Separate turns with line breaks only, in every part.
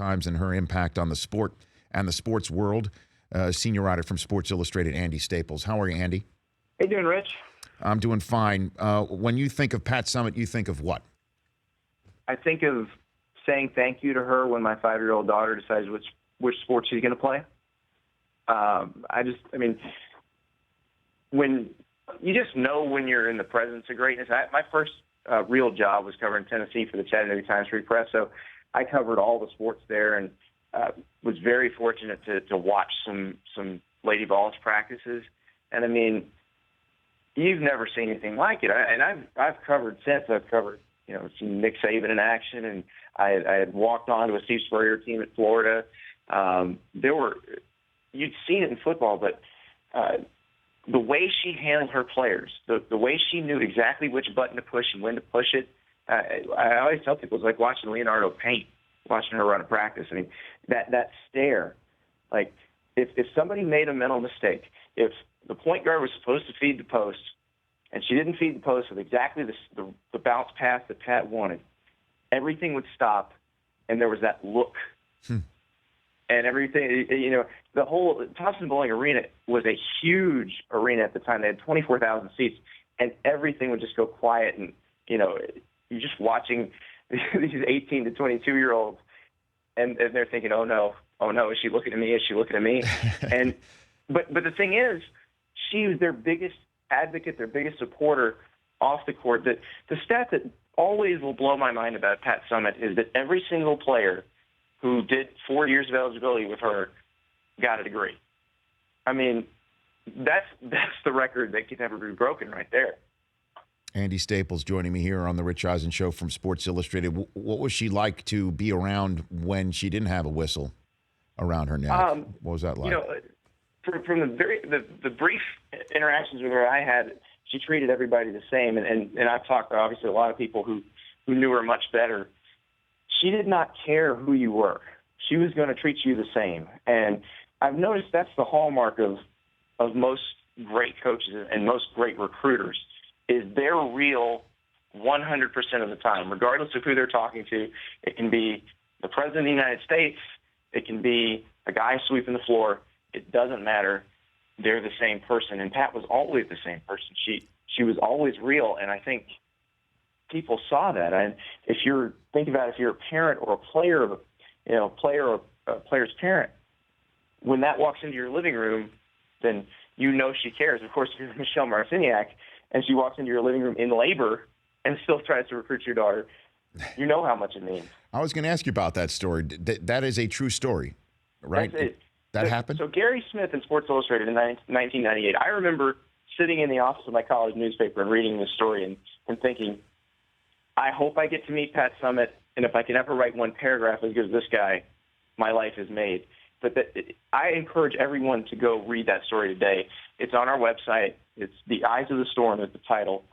times and her impact on the sport and the sports world. Senior writer from Sports Illustrated, Andy Staples. How are you, Andy?
How you doing, Rich?
I'm doing fine. When you think of Pat Summitt, you think of what?
I think of saying thank you to her when my 5-year-old daughter decides which sport she's going to play. When you just know when you're in the presence of greatness. My first real job was covering Tennessee for the Chattanooga Times-Free Press, so I covered all the sports there and was very fortunate to watch some Lady Vols practices. And I mean, you've never seen anything like it. I've covered since. I've covered some Nick Saban in action, and I had walked on to a Steve Spurrier team at Florida. You'd seen it in football, but the way she handled her players, the way she knew exactly which button to push and when to push it, I always tell people it's like watching Leonardo paint, watching her run a practice. I mean, that stare, like if somebody made a mental mistake, if the point guard was supposed to feed the post and she didn't feed the post with exactly the bounce pass that Pat wanted, everything would stop, and there was that look. And everything, the whole Thompson Bowling Arena was a huge arena at the time. They had 24,000 seats, and everything would just go quiet. And, you're just watching these 18 to 22-year-olds, and they're thinking, oh, no, is she looking at me? Is she looking at me? But the thing is, she was their biggest advocate, their biggest supporter off the court. The stat that always will blow my mind about Pat Summitt is that every single player who did 4 years of eligibility with her got a degree. I mean, that's the record that can never be broken right there.
Andy Staples joining me here on the Rich Eisen Show from Sports Illustrated. What was she like to be around when she didn't have a whistle around her neck? What was that like?
From the brief interactions with her I had, she treated everybody the same. And I've talked to obviously a lot of people who knew her much better. She did not care who you were. She was going to treat you the same. And I've noticed that's the hallmark of most great coaches and most great recruiters is they're real 100% of the time, regardless of who they're talking to. It can be the President of the United States. It can be a guy sweeping the floor. It doesn't matter. They're the same person. And Pat was always the same person. She was always real. And I think people saw that. And if you're thinking about if you're a parent or a player, or a player's parent, when that walks into your living room, then she cares. Of course, if you're Michelle Marciniak and she walks into your living room in labor and still tries to recruit your daughter, you know how much it means.
I was going to ask you about that story. That is a true story, right? That happened?
So Gary Smith in Sports Illustrated in 1998, I remember sitting in the office of my college newspaper and reading this story and thinking, I hope I get to meet Pat Summitt, and if I can ever write one paragraph as good as this guy, my life is made. But I encourage everyone to go read that story today. It's on our website. It's The Eyes of the Storm is the title.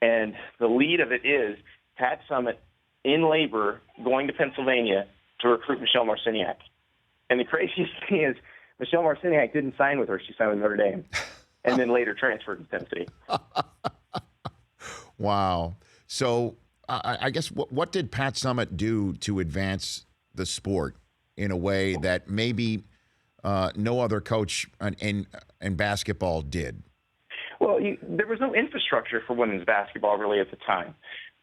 And the lead of it is Pat Summitt in labor going to Pennsylvania to recruit Michelle Marciniak. And the craziest thing is Michelle Marciniak didn't sign with her. She signed with Notre Dame and then later transferred to Tennessee.
Wow. So I guess what did Pat Summitt do to advance the sport in a way that maybe no other coach in basketball did?
Well, there was no infrastructure for women's basketball really at the time.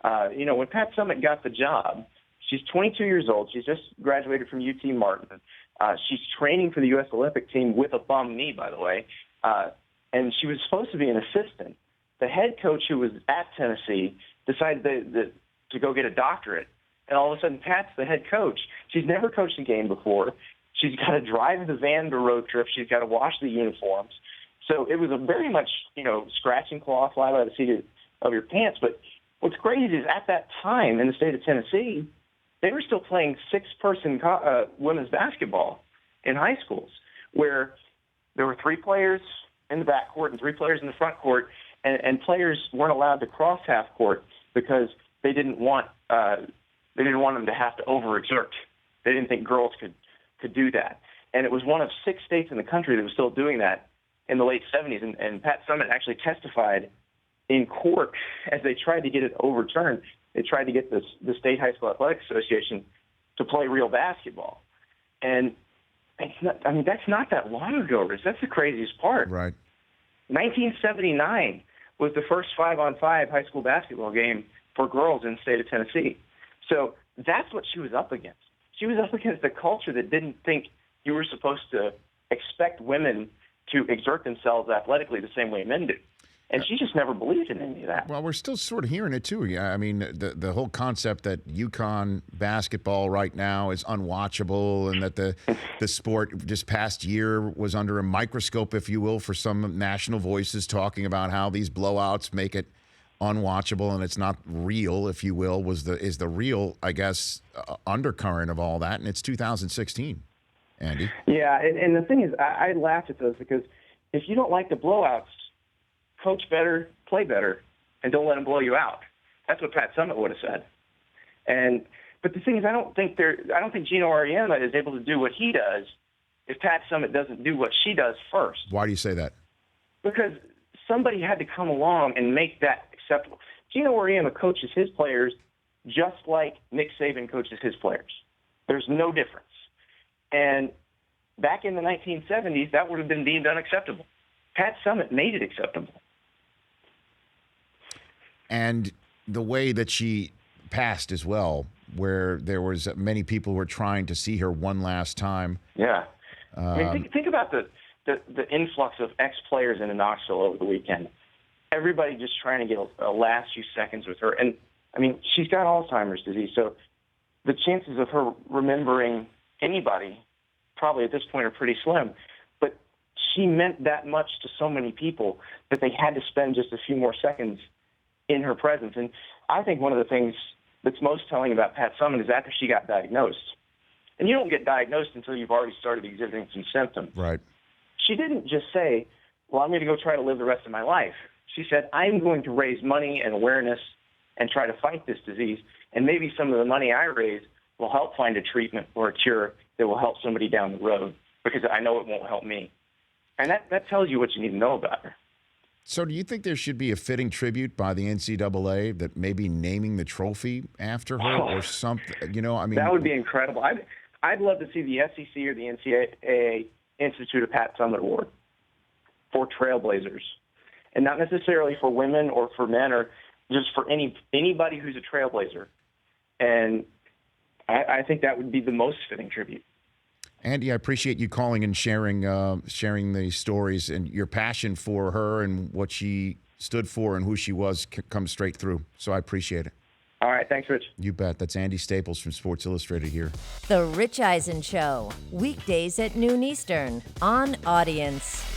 When Pat Summitt got the job, she's 22 years old. She's just graduated from UT Martin. She's training for the U.S. Olympic team with a bum knee, by the way. And she was supposed to be an assistant. The head coach who was at Tennessee decided to go get a doctorate. And all of a sudden, Pat's the head coach. She's never coached a game before. She's got to drive the van to road trips. She's got to wash the uniforms. So it was a very much, scratch and claw, fly by the seat of your pants. But what's crazy is at that time in the state of Tennessee, they were still playing six-person women's basketball in high schools where there were 3 players in the backcourt and 3 players in the front court, and players weren't allowed to cross half court because they didn't want them to have to overexert. They didn't think girls could do that. And it was one of 6 states in the country that was still doing that in the late 70s. And Pat Summitt actually testified in court as they tried to get it overturned. They tried to get the State High School Athletic Association to play real basketball. And it's not, I mean, that's not that long ago, Rich. That's the craziest part.
Right.
1979 was the first 5-on-5 high school basketball game for girls in the state of Tennessee. So that's what she was up against. She was up against a culture that didn't think you were supposed to expect women to exert themselves athletically the same way men do. And she just never believed in any of that.
Well, we're still sort of hearing it, too. Yeah, I mean, the whole concept that UConn basketball right now is unwatchable and that the sport this past year was under a microscope, if you will, for some national voices talking about how these blowouts make it unwatchable and it's not real, if you will, is the real, I guess, undercurrent of all that. And it's 2016, Andy.
Yeah, and the thing is, I laugh at those because if you don't like the blowouts, coach better, play better, and don't let them blow you out. That's what Pat Summitt would have said. But the thing is, I don't think Gino Auriemma is able to do what he does if Pat Summitt doesn't do what she does first.
Why do you say that?
Because somebody had to come along and make that acceptable. Gino Auriemma coaches his players just like Nick Saban coaches his players. There's no difference. And back in the 1970s, that would have been deemed unacceptable. Pat Summitt made it acceptable.
And the way that she passed as well, where there was many people who were trying to see her one last time.
Yeah. I mean, think about the influx of ex-players into Knoxville over the weekend. Everybody just trying to get a last few seconds with her. And, I mean, she's got Alzheimer's disease, so the chances of her remembering anybody probably at this point are pretty slim. But she meant that much to so many people that they had to spend just a few more seconds in her presence. And I think one of the things that's most telling about Pat Summitt is after she got diagnosed. And you don't get diagnosed until you've already started exhibiting some symptoms.
Right.
She didn't just say, well, I'm going to go try to live the rest of my life. She said, I'm going to raise money and awareness and try to fight this disease. And maybe some of the money I raise will help find a treatment or a cure that will help somebody down the road because I know it won't help me. And that tells you what you need to know about her.
So do you think there should be a fitting tribute by the NCAA that maybe naming the trophy after her or something? You know, I mean,
that would be incredible. I'd love to see the SEC or the NCAA institute a Pat Summitt Award for trailblazers, and not necessarily for women or for men or just for anybody who's a trailblazer. And I think that would be the most fitting tribute.
Andy, I appreciate you calling and sharing the stories, and your passion for her and what she stood for and who she was comes straight through. So I appreciate it.
All right. Thanks, Rich.
You bet. That's Andy Staples from Sports Illustrated here.
The Rich Eisen Show, weekdays at noon Eastern on Audience.